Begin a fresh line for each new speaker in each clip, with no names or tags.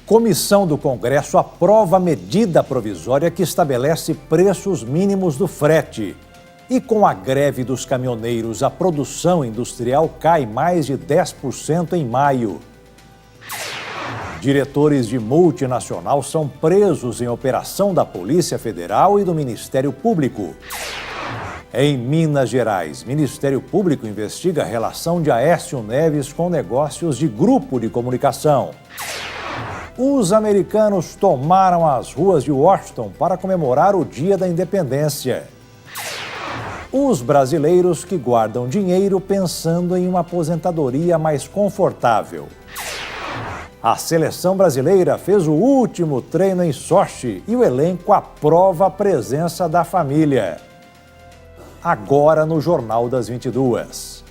Comissão do Congresso aprova a medida provisória que estabelece preços mínimos do frete. E com a greve dos caminhoneiros, a produção industrial cai mais de 10% em maio. Diretores de multinacional são presos em operação da Polícia Federal e do Ministério Público. Em Minas Gerais, Ministério Público investiga a relação de Aécio Neves com negócios de grupo de comunicação. Os americanos tomaram as ruas de Washington para comemorar o Dia da Independência. Os brasileiros que guardam dinheiro pensando em uma aposentadoria mais confortável. A seleção brasileira fez o último treino em Sochi e o elenco aprova a presença da família. Agora no Jornal das 22.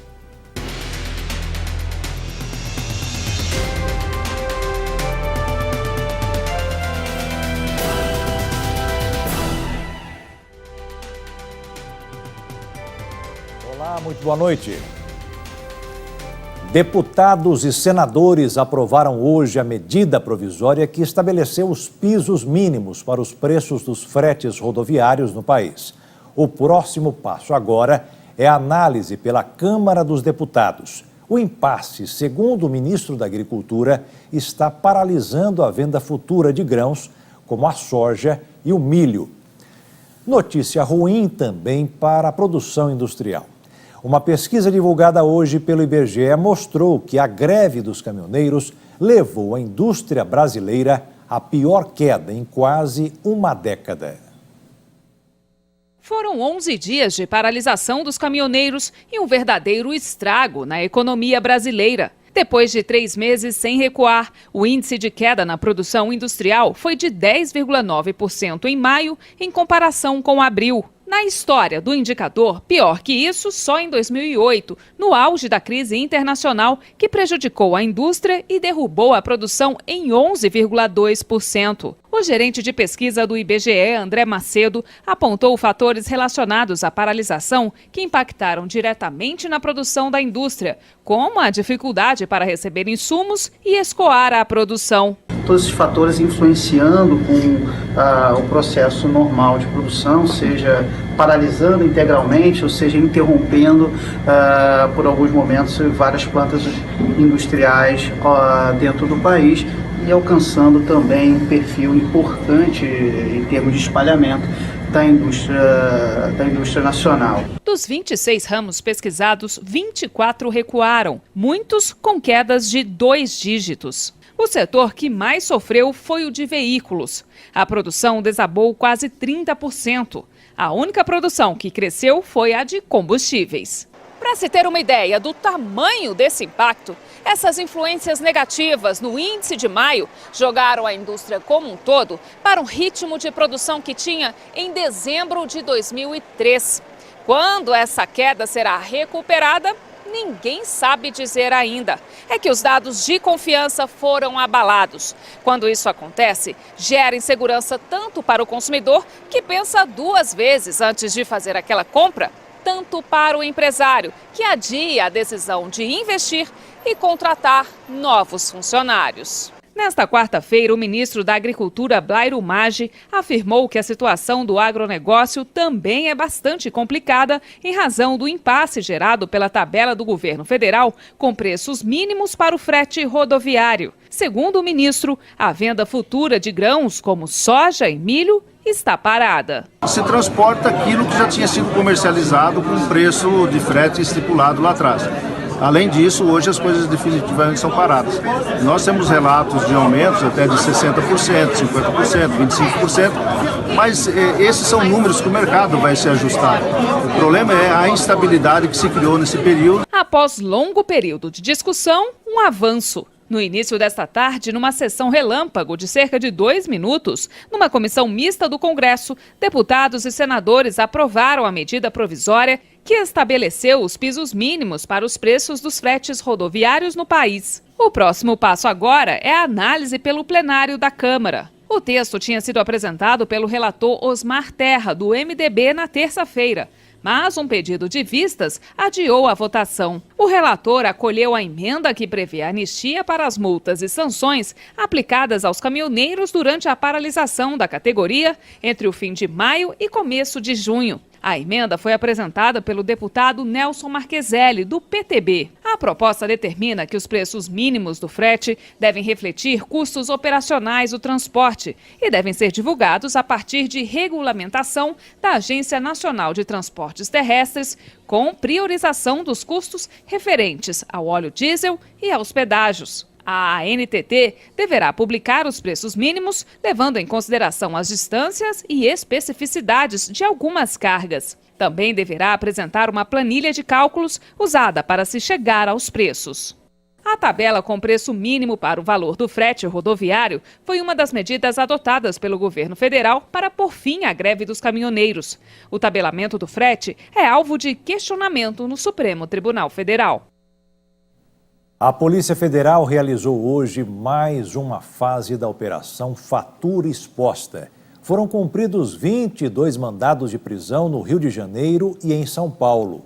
Olá, muito boa noite. Deputados e senadores aprovaram hoje a medida provisória que estabeleceu os pisos mínimos para os preços dos fretes rodoviários no país. O próximo passo agora é a análise pela Câmara dos Deputados. O impasse, segundo o ministro da Agricultura, está paralisando a venda futura de grãos, como a soja e o milho. Notícia ruim também para a produção industrial. Uma pesquisa divulgada hoje pelo IBGE mostrou que a greve dos caminhoneiros levou a indústria brasileira à pior queda em quase uma década.
Foram 11 dias de paralisação dos caminhoneiros e um verdadeiro estrago na economia brasileira. Depois de 3 meses sem recuar, o índice de queda na produção industrial foi de 10,9% em maio, em comparação com abril. Na história do indicador, pior que isso, só em 2008, no auge da crise internacional, que prejudicou a indústria e derrubou a produção em 11,2%. O gerente de pesquisa do IBGE, André Macedo, apontou fatores relacionados à paralisação que impactaram diretamente na produção da indústria, como a dificuldade para receber insumos e escoar a produção.
Todos esses fatores influenciando com o processo normal de produção, seja paralisando integralmente, ou seja, interrompendo por alguns momentos várias plantas industriais dentro do país e alcançando também um perfil importante em termos de espalhamento da indústria nacional.
Dos 26 ramos pesquisados, 24 recuaram, muitos com quedas de 2 dígitos. O setor que mais sofreu foi o de veículos. A produção desabou quase 30%. A única produção que cresceu foi a de combustíveis. Para se ter uma ideia do tamanho desse impacto, essas influências negativas no índice de maio jogaram a indústria como um todo para um ritmo de produção que tinha em dezembro de 2003. Quando essa queda será recuperada, ninguém sabe dizer ainda. É que os dados de confiança foram abalados. Quando isso acontece, gera insegurança tanto para o consumidor, que pensa 2 vezes antes de fazer aquela compra, tanto para o empresário, que adia a decisão de investir e contratar novos funcionários. Nesta quarta-feira, o ministro da Agricultura, Blairo Maggi, afirmou que a situação do agronegócio também é bastante complicada em razão do impasse gerado pela tabela do governo federal com preços mínimos para o frete rodoviário. Segundo o ministro, a venda futura de grãos como soja e milho está parada.
Se transporta aquilo que já tinha sido comercializado com o preço de frete estipulado lá atrás. Além disso, hoje as coisas definitivamente são paradas. Nós temos relatos de aumentos até de 60%, 50%, 25%, mas esses são números que o mercado vai se ajustar. O problema é a instabilidade que se criou nesse período.
Após longo período de discussão, um avanço. No início desta tarde, numa sessão relâmpago de cerca de 2 minutos, numa comissão mista do Congresso, deputados e senadores aprovaram a medida provisória que estabeleceu os pisos mínimos para os preços dos fretes rodoviários no país. O próximo passo agora é a análise pelo plenário da Câmara. O texto tinha sido apresentado pelo relator Osmar Terra, do MDB, na terça-feira, mas um pedido de vistas adiou a votação. O relator acolheu a emenda que prevê anistia para as multas e sanções aplicadas aos caminhoneiros durante a paralisação da categoria entre o fim de maio e começo de junho. A emenda foi apresentada pelo deputado Nelson Marqueselli, do PTB. A proposta determina que os preços mínimos do frete devem refletir custos operacionais do transporte e devem ser divulgados a partir de regulamentação da Agência Nacional de Transportes Terrestres, com priorização dos custos referentes ao óleo diesel e aos pedágios. A ANTT deverá publicar os preços mínimos, levando em consideração as distâncias e especificidades de algumas cargas. Também deverá apresentar uma planilha de cálculos usada para se chegar aos preços. A tabela com preço mínimo para o valor do frete rodoviário foi uma das medidas adotadas pelo governo federal para pôr fim à greve dos caminhoneiros. O tabelamento do frete é alvo de questionamento no Supremo Tribunal Federal.
A Polícia Federal realizou hoje mais uma fase da Operação Fatura Exposta. Foram cumpridos 22 mandados de prisão no Rio de Janeiro e em São Paulo.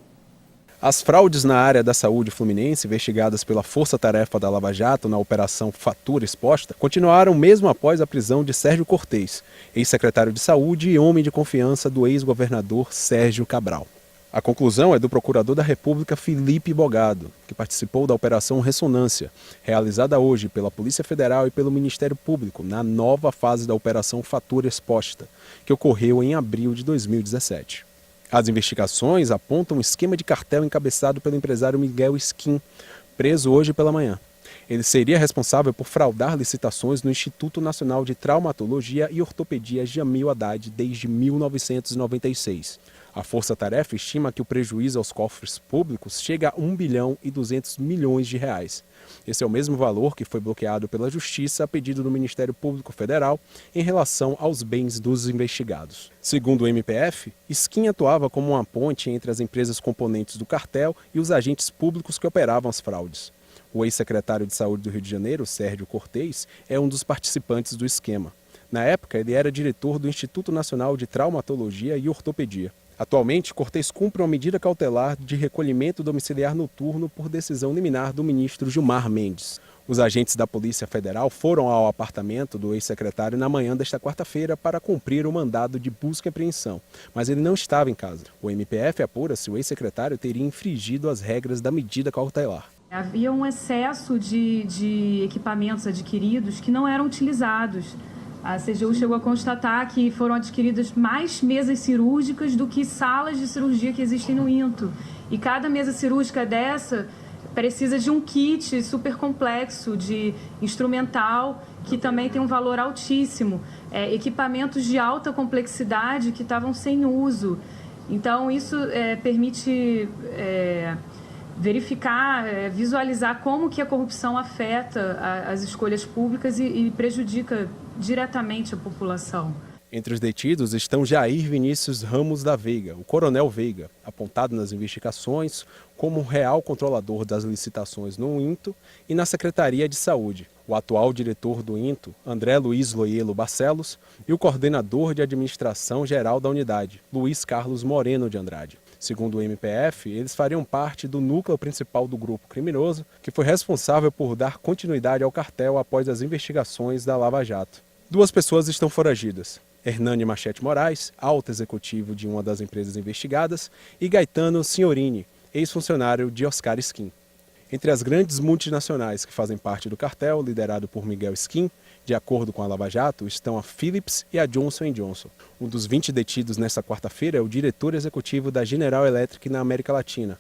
As fraudes na área da saúde fluminense, investigadas pela Força Tarefa da Lava Jato na Operação Fatura Exposta, continuaram mesmo após a prisão de Sérgio Cortez, ex-secretário de Saúde e homem de confiança do ex-governador Sérgio Cabral. A conclusão é do procurador da República Felipe Bogado, que participou da Operação Ressonância, realizada hoje pela Polícia Federal e pelo Ministério Público na nova fase da Operação Fatura Exposta, que ocorreu em abril de 2017. As investigações apontam um esquema de cartel encabeçado pelo empresário Miguel Skin, preso hoje pela manhã. Ele seria responsável por fraudar licitações no Instituto Nacional de Traumatologia e Ortopedia Jamil Haddad desde 1996. A Força Tarefa estima que o prejuízo aos cofres públicos chega a 1 bilhão e 200 milhões de reais. Esse é o mesmo valor que foi bloqueado pela Justiça a pedido do Ministério Público Federal em relação aos bens dos investigados. Segundo o MPF, Skin atuava como uma ponte entre as empresas componentes do cartel e os agentes públicos que operavam as fraudes. O ex-secretário de Saúde do Rio de Janeiro, Sérgio Cortez, é um dos participantes do esquema. Na época, ele era diretor do Instituto Nacional de Traumatologia e Ortopedia. Atualmente, Cortez cumpre uma medida cautelar de recolhimento domiciliar noturno por decisão liminar do ministro Gilmar Mendes. Os agentes da Polícia Federal foram ao apartamento do ex-secretário na manhã desta quarta-feira para cumprir o mandado de busca e apreensão, mas ele não estava em casa. O MPF apura se o ex-secretário teria infringido as regras da medida cautelar.
Havia um excesso de equipamentos adquiridos que não eram utilizados. A CGU chegou a constatar que foram adquiridas mais mesas cirúrgicas do que salas de cirurgia que existem no INTO. E cada mesa cirúrgica dessa precisa de um kit super complexo de instrumental, que também tem um valor altíssimo. Equipamentos de alta complexidade que estavam sem uso. Então, isso permite verificar, visualizar como que a corrupção afeta as escolhas públicas e prejudica diretamente a população.
Entre os detidos estão Jair Vinícius Ramos da Veiga, o Coronel Veiga, apontado nas investigações como real controlador das licitações no INTO e na Secretaria de Saúde, o atual diretor do INTO, André Luiz Loielo Barcelos, e o coordenador de administração geral da unidade, Luiz Carlos Moreno de Andrade. Segundo o MPF, eles fariam parte do núcleo principal do grupo criminoso, que foi responsável por dar continuidade ao cartel após as investigações da Lava Jato. 2 pessoas estão foragidas: Hernani Machete Moraes, alto executivo de uma das empresas investigadas, e Gaetano Signorini, ex-funcionário de Oscar Skin. Entre as grandes multinacionais que fazem parte do cartel, liderado por Miguel Skin, de acordo com a Lava Jato, estão a Philips e a Johnson & Johnson. Um dos 20 detidos nesta quarta-feira é o diretor executivo da General Electric na América Latina.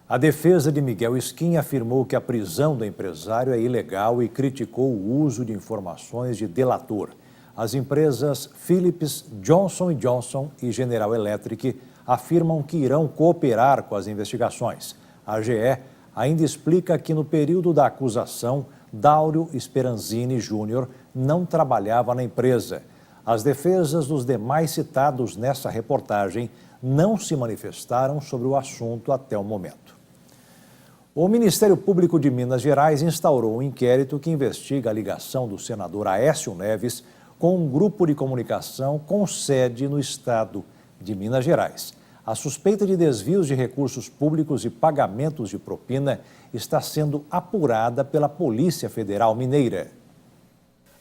A defesa de Miguel Skin afirmou que a prisão do empresário é ilegal e criticou o uso de informações de delator. As empresas Philips, Johnson & Johnson e General Electric afirmam que irão cooperar com as investigações. A GE ainda explica que no período da acusação, Dáureo Speranzini Júnior não trabalhava na empresa. As defesas dos demais citados nessa reportagem não se manifestaram sobre o assunto até o momento. O Ministério Público de Minas Gerais instaurou um inquérito que investiga a ligação do senador Aécio Neves com um grupo de comunicação com sede no estado de Minas Gerais. A suspeita de desvios de recursos públicos e pagamentos de propina está sendo apurada pela Polícia Federal Mineira.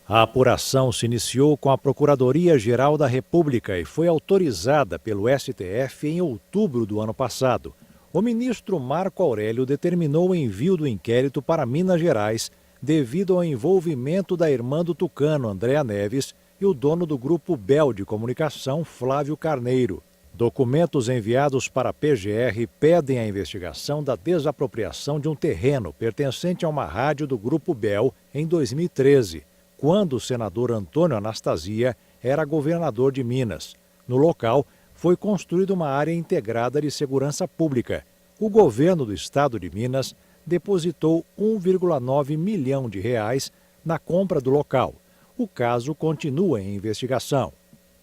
A apuração se iniciou com a Procuradoria-Geral da República e foi autorizada pelo STF em outubro do ano passado. O ministro Marco Aurélio determinou o envio do inquérito para Minas Gerais devido ao envolvimento da irmã do tucano, Andréa Neves, e o dono do Grupo Bel de Comunicação, Flávio Carneiro. Documentos enviados para a PGR pedem a investigação da desapropriação de um terreno pertencente a uma rádio do Grupo Bel em 2013, quando o senador Antônio Anastasia era governador de Minas. No local, foi construída uma área integrada de segurança pública. O governo do estado de Minas depositou 1,9 milhão de reais na compra do local. O caso continua em investigação.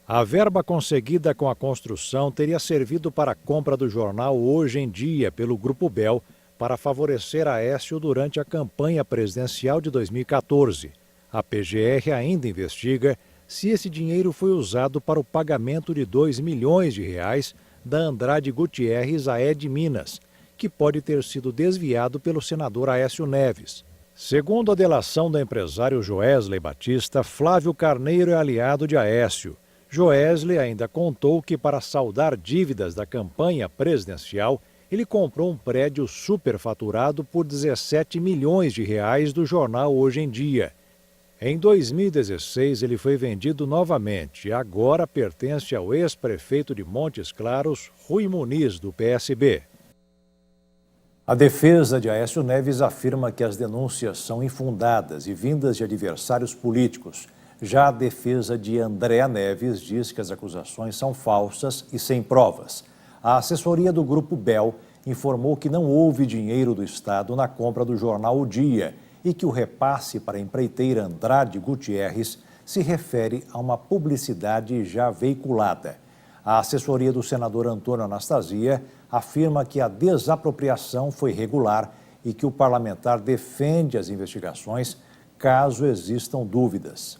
A verba conseguida com a construção teria servido para a compra do jornal Hoje em Dia pelo Grupo Bel para favorecer Aécio durante a campanha presidencial de 2014. A PGR ainda investiga se esse dinheiro foi usado para o pagamento de 2 milhões de reais da Andrade Gutierrez à Ed Minas, que pode ter sido desviado pelo senador Aécio Neves. Segundo a delação do empresário Joesley Batista, Flávio Carneiro é aliado de Aécio. Joesley ainda contou que, para saldar dívidas da campanha presidencial, ele comprou um prédio superfaturado por 17 milhões de reais do jornal Hoje em Dia. Em 2016, ele foi vendido novamente e agora pertence ao ex-prefeito de Montes Claros, Rui Muniz, do PSB. A defesa de Aécio Neves afirma que as denúncias são infundadas e vindas de adversários políticos. Já a defesa de Andréa Neves diz que as acusações são falsas e sem provas. A assessoria do Grupo Bel informou que não houve dinheiro do Estado na compra do jornal O Dia e que o repasse para a empreiteira Andrade Gutierrez se refere a uma publicidade já veiculada. A assessoria do senador Antônio Anastasia afirma que a desapropriação foi regular e que o parlamentar defende as investigações caso existam dúvidas.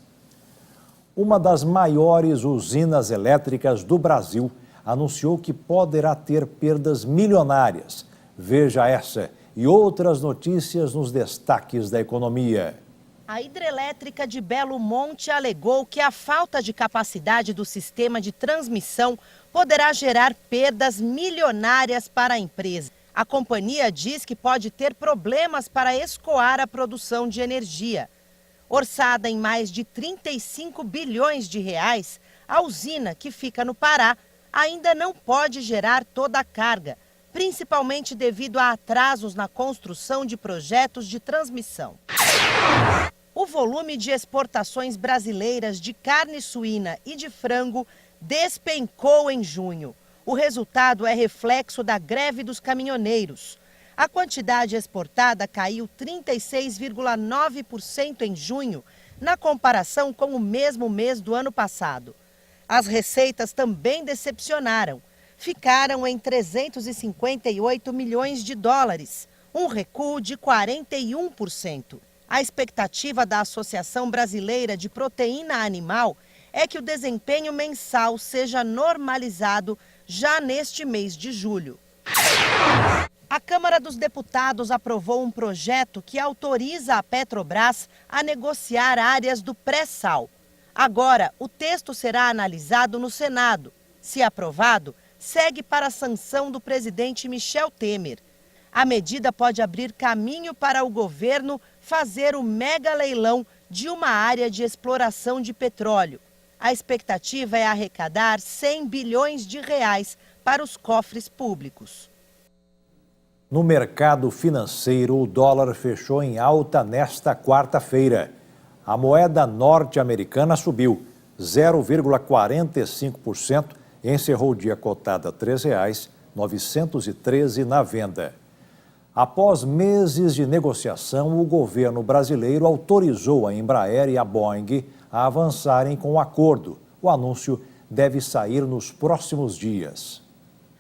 Uma das maiores usinas elétricas do Brasil anunciou que poderá ter perdas milionárias. Veja essa e outras notícias nos destaques da economia.
A hidrelétrica de Belo Monte alegou que a falta de capacidade do sistema de transmissão poderá gerar perdas milionárias para a empresa. A companhia diz que pode ter problemas para escoar a produção de energia. Orçada em mais de 35 bilhões de reais, a usina, que fica no Pará, ainda não pode gerar toda a carga, principalmente devido a atrasos na construção de projetos de transmissão. O volume de exportações brasileiras de carne suína e de frango despencou em junho. O resultado é reflexo da greve dos caminhoneiros. A quantidade exportada caiu 36,9% em junho, na comparação com o mesmo mês do ano passado. As receitas também decepcionaram. Ficaram em 358 milhões de dólares, um recuo de 41%. A expectativa da Associação Brasileira de Proteína Animal é que o desempenho mensal seja normalizado já neste mês de julho. A Câmara dos Deputados aprovou um projeto que autoriza a Petrobras a negociar áreas do pré-sal. Agora, o texto será analisado no Senado. Se aprovado, segue para a sanção do presidente Michel Temer. A medida pode abrir caminho para o governo fazer o mega leilão de uma área de exploração de petróleo. A expectativa é arrecadar 100 bilhões de reais para os cofres públicos.
No mercado financeiro, o dólar fechou em alta nesta quarta-feira. A moeda norte-americana subiu 0,45% e encerrou o dia cotada a R$ 3,913 na venda. Após meses de negociação, o governo brasileiro autorizou a Embraer e a Boeing a avançarem com o acordo. O anúncio deve sair nos próximos dias.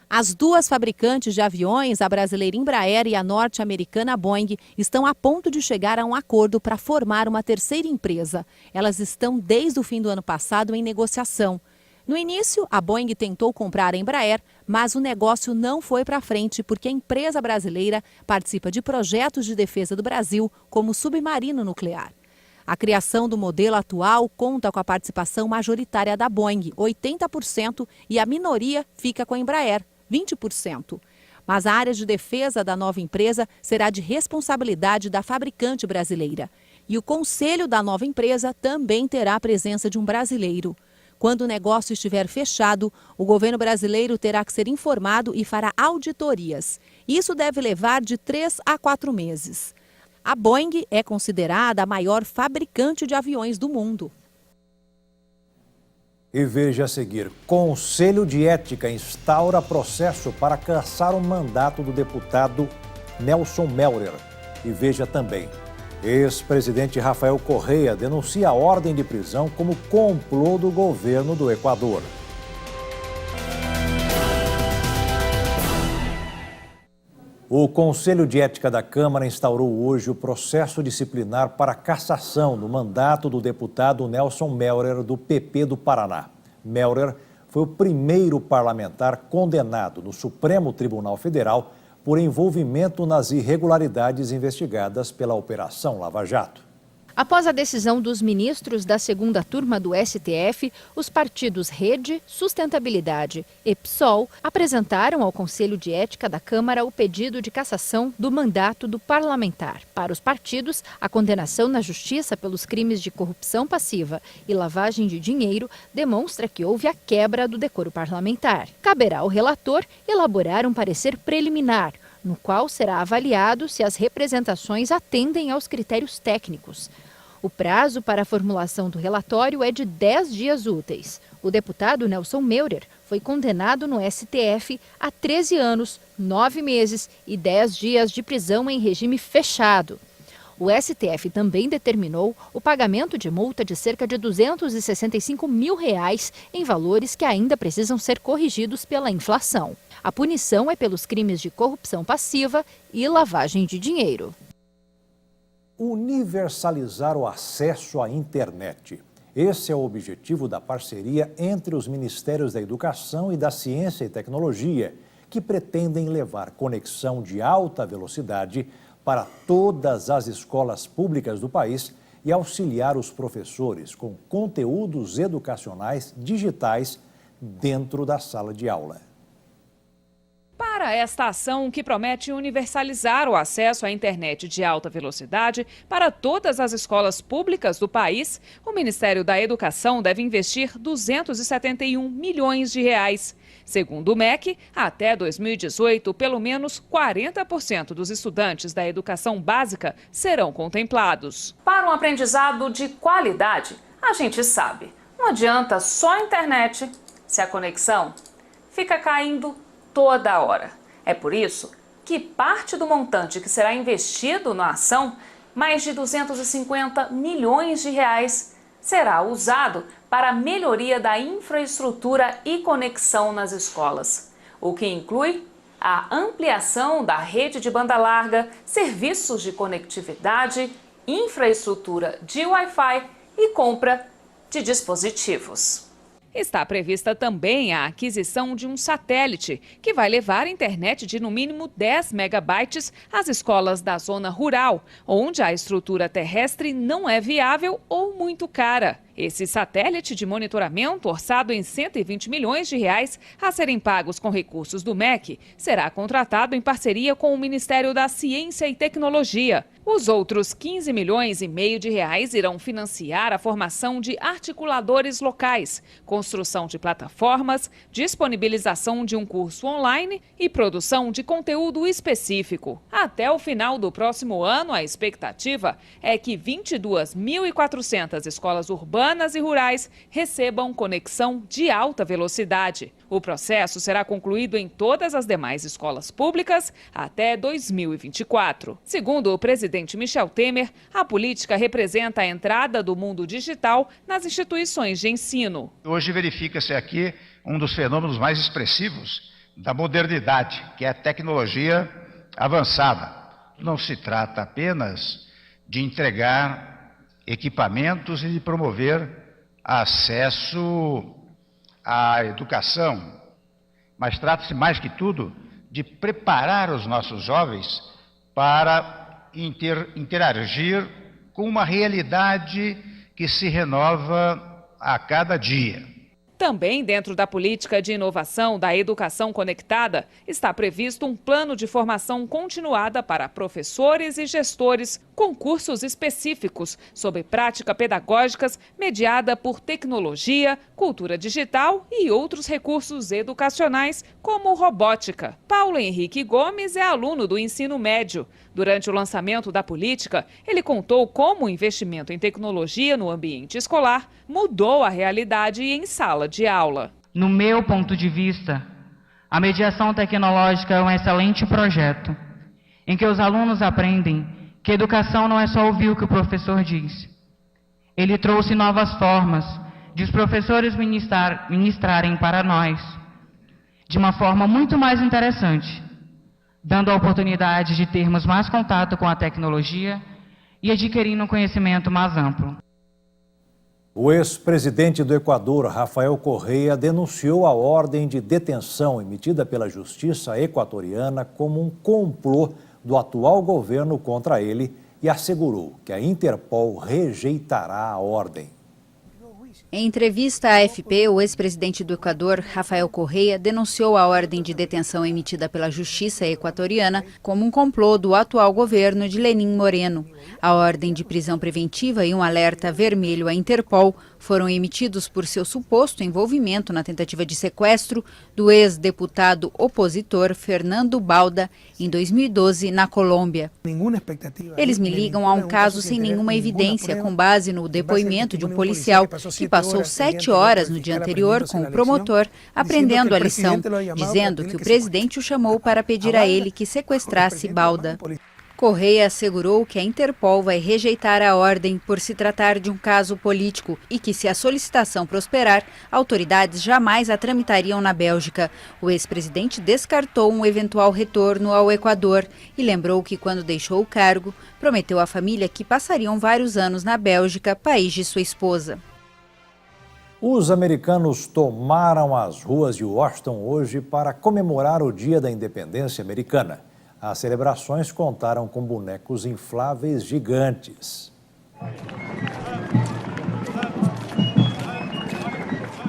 As duas fabricantes de aviões, a brasileira Embraer e a norte-americana Boeing, estão a ponto de chegar a um acordo para formar uma terceira empresa. Elas estão desde o fim do ano passado em negociação. No início, a Boeing tentou comprar a Embraer, mas o negócio não foi para frente porque a empresa brasileira participa de projetos de defesa do Brasil, como o submarino nuclear. A criação do modelo atual conta com a participação majoritária da Boeing, 80%, e a minoria fica com a Embraer, 20%. Mas a área de defesa da nova empresa será de responsabilidade da fabricante brasileira. E o conselho da nova empresa também terá a presença de um brasileiro. Quando o negócio estiver fechado, o governo brasileiro terá que ser informado e fará auditorias. Isso deve levar de 3 a 4 meses. A Boeing é considerada a maior fabricante de aviões do mundo.
E veja a seguir, Conselho de Ética instaura processo para cassar o mandato do deputado Nelson Melrer. E veja também, ex-presidente Rafael Correa denuncia a ordem de prisão como complô do governo do Equador. O Conselho de Ética da Câmara instaurou hoje o processo disciplinar para cassação do mandato do deputado Nelson Melrer, do PP do Paraná. Melrer foi o primeiro parlamentar condenado no Supremo Tribunal Federal por envolvimento nas irregularidades investigadas pela Operação Lava Jato.
Após a decisão dos ministros da segunda turma do STF, os partidos Rede, Sustentabilidade e PSOL apresentaram ao Conselho de Ética da Câmara o pedido de cassação do mandato do parlamentar. Para os partidos, a condenação na Justiça pelos crimes de corrupção passiva e lavagem de dinheiro demonstra que houve a quebra do decoro parlamentar. Caberá ao relator elaborar um parecer preliminar, no qual será avaliado se as representações atendem aos critérios técnicos. O prazo para a formulação do relatório é de 10 dias úteis. O deputado Nelson Melrer foi condenado no STF a 13 anos, 9 meses e 10 dias de prisão em regime fechado. O STF também determinou o pagamento de multa de cerca de R$265 mil em valores que ainda precisam ser corrigidos pela inflação. A punição é pelos crimes de corrupção passiva e lavagem de dinheiro.
Universalizar o acesso à internet. Esse é o objetivo da parceria entre os Ministérios da Educação e da Ciência e Tecnologia, que pretendem levar conexão de alta velocidade para todas as escolas públicas do país e auxiliar os professores com conteúdos educacionais digitais dentro da sala de aula.
Para esta ação, que promete universalizar o acesso à internet de alta velocidade para todas as escolas públicas do país, o Ministério da Educação deve investir R$271 milhões. Segundo o MEC, até 2018, pelo menos 40% dos estudantes da educação básica serão contemplados. Para um aprendizado de qualidade, a gente sabe, não adianta só a internet se a conexão fica caindo toda hora. É por isso que parte do montante que será investido na ação, mais de R$250 milhões, será usado para a melhoria da infraestrutura e conexão nas escolas, o que inclui a ampliação da rede de banda larga, serviços de conectividade, infraestrutura de Wi-Fi e compra de dispositivos. Está prevista também a aquisição de um satélite, que vai levar internet de no mínimo 10 megabytes às escolas da zona rural, onde a estrutura terrestre não é viável ou muito cara. Esse satélite de monitoramento, orçado em R$120 milhões a serem pagos com recursos do MEC, será contratado em parceria com o Ministério da Ciência e Tecnologia. Os outros R$15,5 milhões irão financiar a formação de articuladores locais, construção de plataformas, disponibilização de um curso online e produção de conteúdo específico. Até o final do próximo ano, a expectativa é que 22.400 escolas urbanas e rurais recebam conexão de alta velocidade. O processo será concluído em todas as demais escolas públicas até 2024. Segundo o presidente Michel Temer, a política representa a entrada do mundo digital nas instituições de ensino.
Hoje verifica-se aqui um dos fenômenos mais expressivos da modernidade, que é a tecnologia avançada. Não se trata apenas de entregar equipamentos e de promover acesso a educação, mas trata-se mais que tudo de preparar os nossos jovens para interagir com uma realidade que se renova a cada dia.
Também dentro da política de inovação da educação conectada, está previsto um plano de formação continuada para professores e gestores com cursos específicos sobre práticas pedagógicas mediada por tecnologia, cultura digital e outros recursos educacionais, como robótica. Paulo Henrique Gomes é aluno do ensino médio. Durante o lançamento da política, ele contou como o investimento em tecnologia no ambiente escolar mudou a realidade em sala de aula.
No meu ponto de vista, a mediação tecnológica é um excelente projeto, em que os alunos aprendem que educação não é só ouvir o que o professor diz. Ele trouxe novas formas de os professores ministrarem para nós, de uma forma muito mais interessante, dando a oportunidade de termos mais contato com a tecnologia e adquirindo um conhecimento mais amplo.
O ex-presidente do Equador, Rafael Correa, denunciou a ordem de detenção emitida pela Justiça equatoriana como um complô do atual governo contra ele e assegurou que a Interpol rejeitará a ordem.
Em entrevista à AFP, o ex-presidente do Equador, Rafael Correa, denunciou a ordem de detenção emitida pela Justiça equatoriana como um complô do atual governo de Lenín Moreno. A ordem de prisão preventiva e um alerta vermelho à Interpol foram emitidos por seu suposto envolvimento na tentativa de sequestro do ex-deputado opositor Fernando Bauda em 2012 na Colômbia. Eles me ligam a um caso sem nenhuma evidência, com base no depoimento de um policial que passou 7 horas no dia anterior com o promotor aprendendo a lição, dizendo que o presidente o chamou para pedir a ele que sequestrasse Bauda. Correa assegurou que a Interpol vai rejeitar a ordem por se tratar de um caso político e que, se a solicitação prosperar, autoridades jamais a tramitariam na Bélgica. O ex-presidente descartou um eventual retorno ao Equador e lembrou que, quando deixou o cargo, prometeu à família que passariam vários anos na Bélgica, país de sua esposa.
Os americanos tomaram as ruas de Washington hoje para comemorar o Dia da Independência Americana. As celebrações contaram com bonecos infláveis gigantes.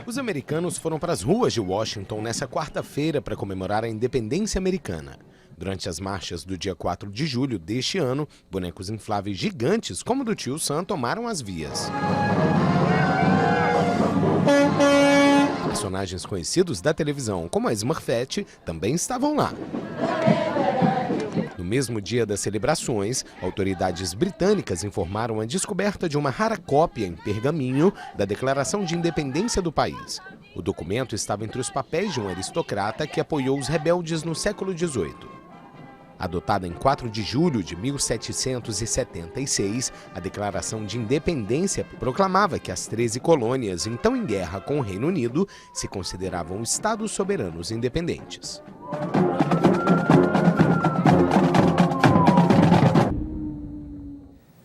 Os americanos foram para as ruas de Washington nesta quarta-feira para comemorar a independência americana. Durante as marchas do dia 4 de julho deste ano, bonecos infláveis gigantes, como o do Tio Sam, tomaram as vias. Personagens conhecidos da televisão, como a Smurfette, também estavam lá. No mesmo dia das celebrações, autoridades britânicas informaram a descoberta de uma rara cópia em pergaminho da Declaração de Independência do país. O documento estava entre os papéis de um aristocrata que apoiou os rebeldes no século XVIII. Adotada em 4 de julho de 1776, a Declaração de Independência proclamava que as 13 colônias, então em guerra com o Reino Unido, se consideravam estados soberanos independentes.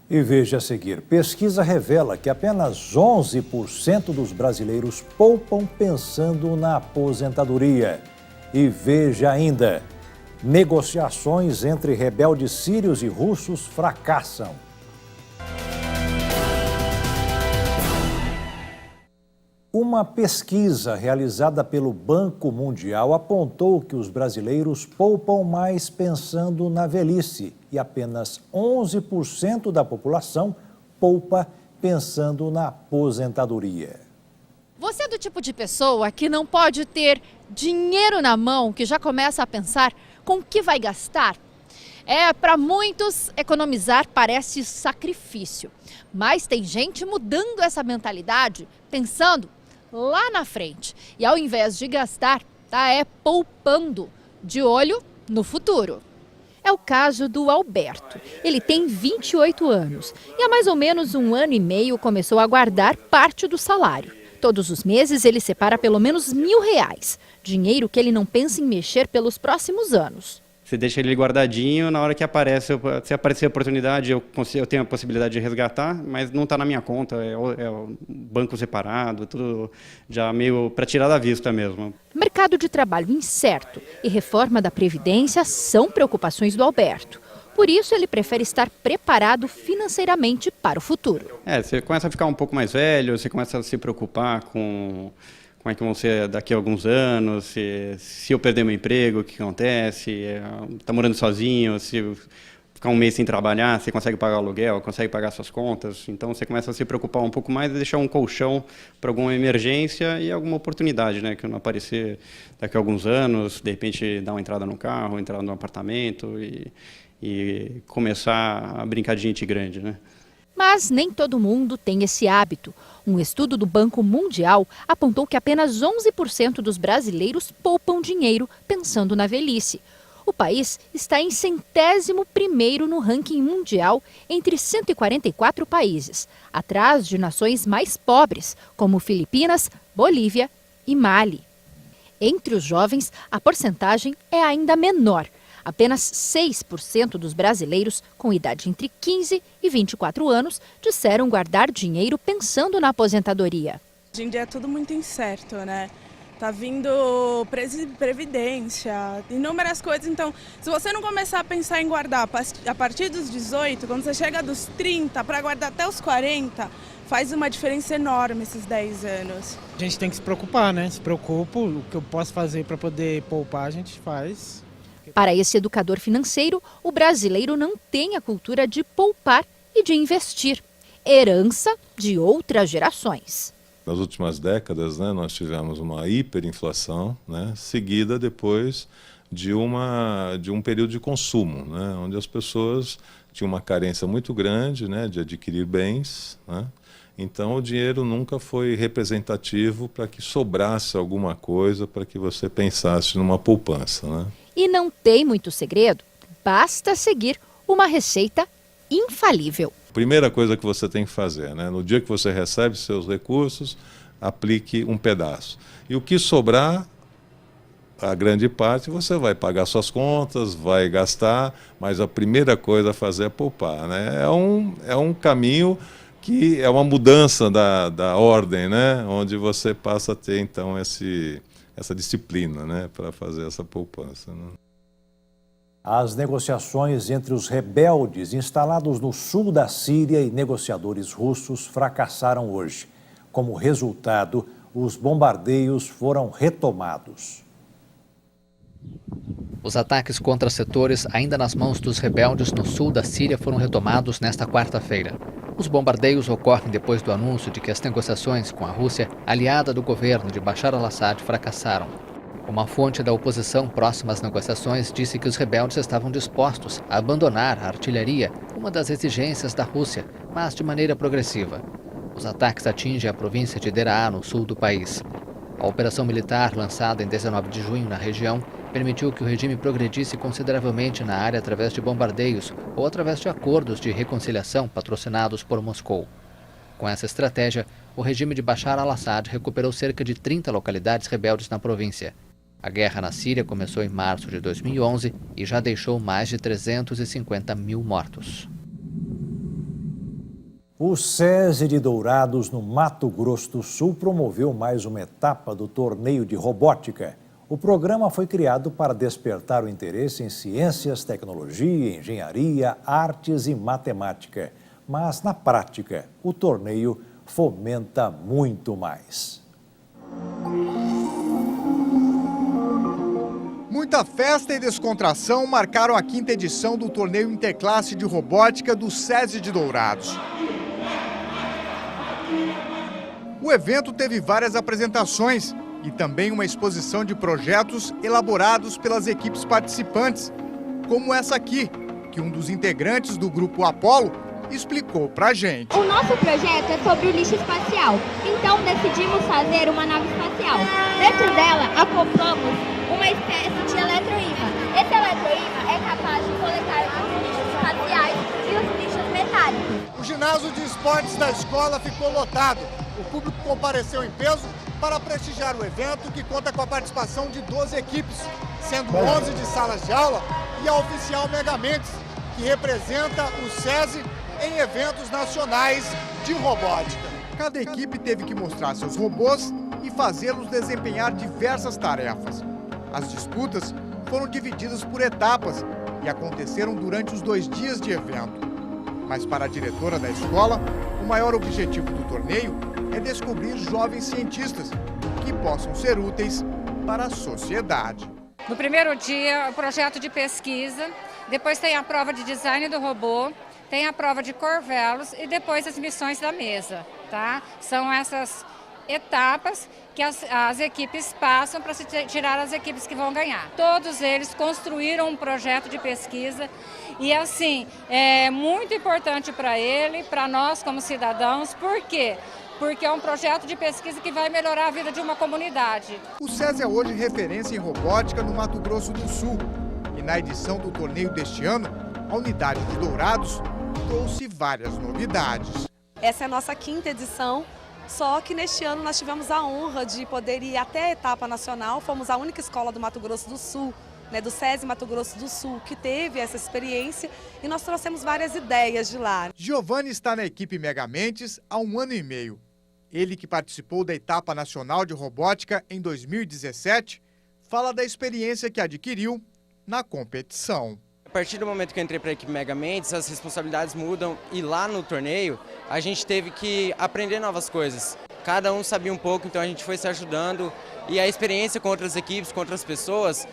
E veja a seguir, pesquisa revela que apenas 11% dos brasileiros poupam pensando na aposentadoria. E veja ainda, negociações entre rebeldes sírios e russos fracassam. Uma pesquisa realizada pelo Banco Mundial apontou que os brasileiros poupam mais pensando na velhice e apenas 11% da população poupa pensando na aposentadoria.
Você é do tipo de pessoa que não pode ter dinheiro na mão, que já começa a pensar com o que vai gastar? Para muitos, economizar parece sacrifício, mas tem gente mudando essa mentalidade, pensando lá na frente. E ao invés de gastar, poupando, de olho no futuro. É o caso do Alberto. Ele tem 28 anos e há mais ou menos 1 ano e meio começou a guardar parte do salário. Todos os meses ele separa pelo menos R$1.000, dinheiro que ele não pensa em mexer pelos próximos anos.
Você deixa ele guardadinho, na hora que aparece, se aparecer a oportunidade, eu tenho a possibilidade de resgatar, mas não está na minha conta, é o banco separado, tudo já meio para tirar da vista mesmo.
Mercado de trabalho incerto e reforma da Previdência são preocupações do Alberto. Por isso, ele prefere estar preparado financeiramente para o futuro.
Você começa a ficar um pouco mais velho, você começa a se preocupar com como é que vão ser daqui a alguns anos, se eu perder meu emprego, o que acontece, está morando sozinho, se ficar um mês sem trabalhar, você consegue pagar o aluguel, consegue pagar suas contas. Então você começa a se preocupar um pouco mais e deixar um colchão para alguma emergência e alguma oportunidade, né, que não aparecer daqui a alguns anos, de repente dar uma entrada no carro, entrar no apartamento e começar a brincar de gente grande, né?
Mas nem todo mundo tem esse hábito. Um estudo do Banco Mundial apontou que apenas 11% dos brasileiros poupam dinheiro pensando na velhice. O país está em 101º no ranking mundial entre 144 países, atrás de nações mais pobres, como Filipinas, Bolívia e Mali. Entre os jovens, a porcentagem é ainda menor. Apenas 6% dos brasileiros com idade entre 15 e 24 anos disseram guardar dinheiro pensando na aposentadoria.
Hoje em dia é tudo muito incerto, né? Tá vindo previdência, inúmeras coisas. Então, se você não começar a pensar em guardar a partir dos 18, quando você chega dos 30 para guardar até os 40, faz uma diferença enorme esses 10 anos.
A gente tem que se preocupar, né? Se preocupa, o que eu posso fazer para poder poupar, a gente faz.
Para esse educador financeiro, o brasileiro não tem a cultura de poupar e de investir. Herança de outras gerações.
Nas últimas décadas, né, nós tivemos uma hiperinflação, né, seguida depois de um período de consumo, né, onde as pessoas tinham uma carência muito grande, né, de adquirir bens, né. Então o dinheiro nunca foi representativo para que sobrasse alguma coisa para que você pensasse numa poupança, né.
E não tem muito segredo, basta seguir uma receita infalível.
Primeira coisa que você tem que fazer, né? No dia que você recebe seus recursos, aplique um pedaço. E o que sobrar, a grande parte, você vai pagar suas contas, vai gastar, mas a primeira coisa a fazer é poupar, né? É um caminho que é uma mudança da ordem, né? Onde você passa a ter, então, essa disciplina, né? Para fazer essa poupança, né?
As negociações entre os rebeldes instalados no sul da Síria e negociadores russos fracassaram hoje. Como resultado, os bombardeios foram retomados.
Os ataques contra setores ainda nas mãos dos rebeldes no sul da Síria foram retomados nesta quarta-feira. Os bombardeios ocorrem depois do anúncio de que as negociações com a Rússia, aliada do governo de Bashar al-Assad, fracassaram. Uma fonte da oposição próxima às negociações disse que os rebeldes estavam dispostos a abandonar a artilharia, uma das exigências da Rússia, mas de maneira progressiva. Os ataques atingem a província de Deraa, no sul do país. A operação militar, lançada em 19 de junho na região, permitiu que o regime progredisse consideravelmente na área através de bombardeios ou através de acordos de reconciliação patrocinados por Moscou. Com essa estratégia, o regime de Bashar al-Assad recuperou cerca de 30 localidades rebeldes na província. A guerra na Síria começou em março de 2011 e já deixou mais de 350 mil mortos.
O SESI de Dourados, no Mato Grosso do Sul, promoveu mais uma etapa do torneio de robótica. O programa foi criado para despertar o interesse em ciências, tecnologia, engenharia, artes e matemática. Mas, na prática, o torneio fomenta muito mais.
Muita festa e descontração marcaram a 5ª edição do torneio interclasse de robótica do SESI de Dourados. O evento teve várias apresentações e também uma exposição de projetos elaborados pelas equipes participantes, como essa aqui, que um dos integrantes do grupo Apollo explicou pra gente.
O nosso projeto é sobre o lixo espacial, então decidimos fazer uma nave espacial. Dentro dela, acoplamos uma espécie de eletroímã. Esse eletroímã é capaz de coletar os lixos espaciais e os lixos metálicos.
O ginásio de esportes da escola ficou lotado. O público compareceu em peso para prestigiar o evento, que conta com a participação de 12 equipes, sendo 11 de salas de aula e a oficial Megamentos, que representa o SESI em eventos nacionais de robótica. Cada equipe teve que mostrar seus robôs e fazê-los desempenhar diversas tarefas. As disputas foram divididas por etapas e aconteceram durante os 2 dias de evento. Mas para a diretora da escola, o maior objetivo do torneio é descobrir jovens cientistas que possam ser úteis para a sociedade.
No primeiro dia, o projeto de pesquisa, depois tem a prova de design do robô, tem a prova de corvelos e depois as missões da mesa, tá? São essas etapas que as equipes passam para se tirar as equipes que vão ganhar. Todos eles construíram um projeto de pesquisa e, assim, é muito importante para ele, para nós como cidadãos. Por quê? Porque é um projeto de pesquisa que vai melhorar a vida de uma comunidade.
O SESI é hoje referência em robótica no Mato Grosso do Sul. E na edição do torneio deste ano, a unidade de Dourados trouxe várias novidades.
Essa é a nossa 5ª edição, só que neste ano nós tivemos a honra de poder ir até a etapa nacional. Fomos a única escola do Mato Grosso do Sul, do SESI Mato Grosso do Sul, que teve essa experiência e nós trouxemos várias ideias de lá.
Giovanni está na equipe Megamentes há 1 ano e meio. Ele, que participou da etapa nacional de robótica em 2017, fala da experiência que adquiriu na competição.
A partir do momento que eu entrei para a equipe Megamentes, as responsabilidades mudam e lá no torneio a gente teve que aprender novas coisas. Cada um sabia um pouco, então a gente foi se ajudando e a experiência com outras equipes, com outras pessoas,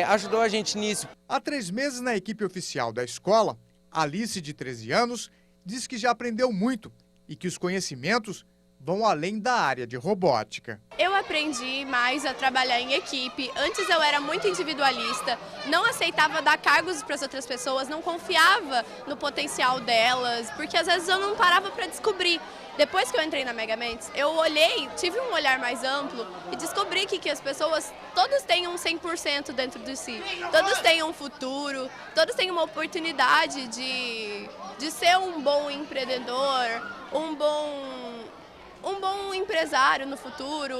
ajudou a gente nisso.
Há 3 meses na equipe oficial da escola, Alice, de 13 anos, diz que já aprendeu muito e que os conhecimentos vão além da área de robótica.
Eu aprendi mais a trabalhar em equipe. Antes eu era muito individualista, não aceitava dar cargos para as outras pessoas, não confiava no potencial delas, porque às vezes eu não parava para descobrir. Depois que eu entrei na Megamentes, eu olhei, tive um olhar mais amplo e descobri que as pessoas, todos têm um 100% dentro de si. Todos têm um futuro, todos têm uma oportunidade de ser um bom empreendedor, um bom empresário no futuro,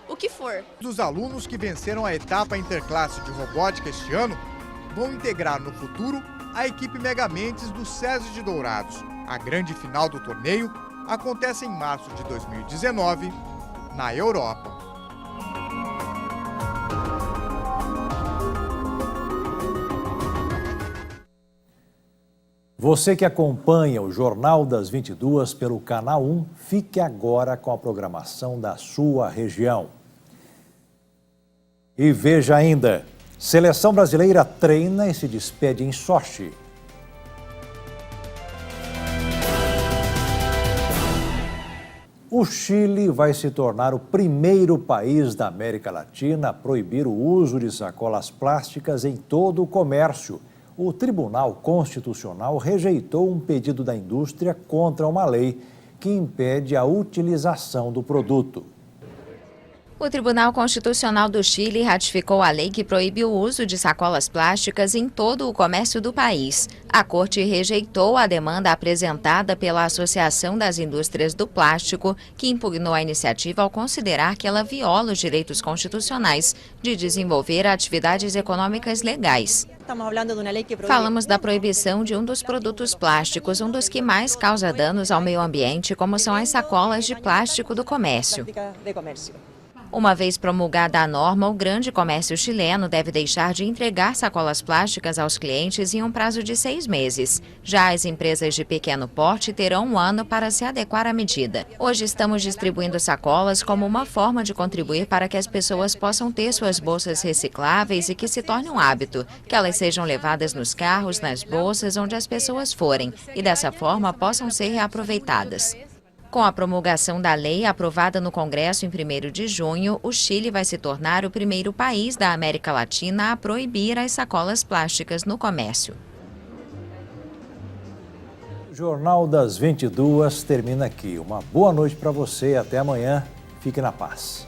o que for.
Dos alunos que venceram a etapa interclasse de robótica este ano, vão integrar no futuro a equipe Megamentes do SESI de Dourados. A grande final do torneio acontece em março de 2019, na Europa.
Você que acompanha o Jornal das 22 pelo Canal 1, fique agora com a programação da sua região. E veja ainda, seleção brasileira treina e se despede em Sochi. O Chile vai se tornar o primeiro país da América Latina a proibir o uso de sacolas plásticas em todo o comércio. O Tribunal Constitucional rejeitou um pedido da indústria contra uma lei que impede a utilização do produto.
O Tribunal Constitucional do Chile ratificou a lei que proíbe o uso de sacolas plásticas em todo o comércio do país. A Corte rejeitou a demanda apresentada pela Associação das Indústrias do Plástico, que impugnou a iniciativa ao considerar que ela viola os direitos constitucionais de desenvolver atividades econômicas legais. Falamos da proibição de um dos produtos plásticos, um dos que mais causa danos ao meio ambiente, como são as sacolas de plástico do comércio. Uma vez promulgada a norma, o grande comércio chileno deve deixar de entregar sacolas plásticas aos clientes em um prazo de 6 meses. Já as empresas de pequeno porte terão 1 ano para se adequar à medida. Hoje estamos distribuindo sacolas como uma forma de contribuir para que as pessoas possam ter suas bolsas recicláveis e que se torne um hábito, que elas sejam levadas nos carros, nas bolsas, onde as pessoas forem, e dessa forma possam ser reaproveitadas. Com a promulgação da lei aprovada no Congresso em 1º de junho, o Chile vai se tornar o primeiro país da América Latina a proibir as sacolas plásticas no comércio.
O Jornal das 22 termina aqui. Uma boa noite para você e até amanhã. Fique na paz.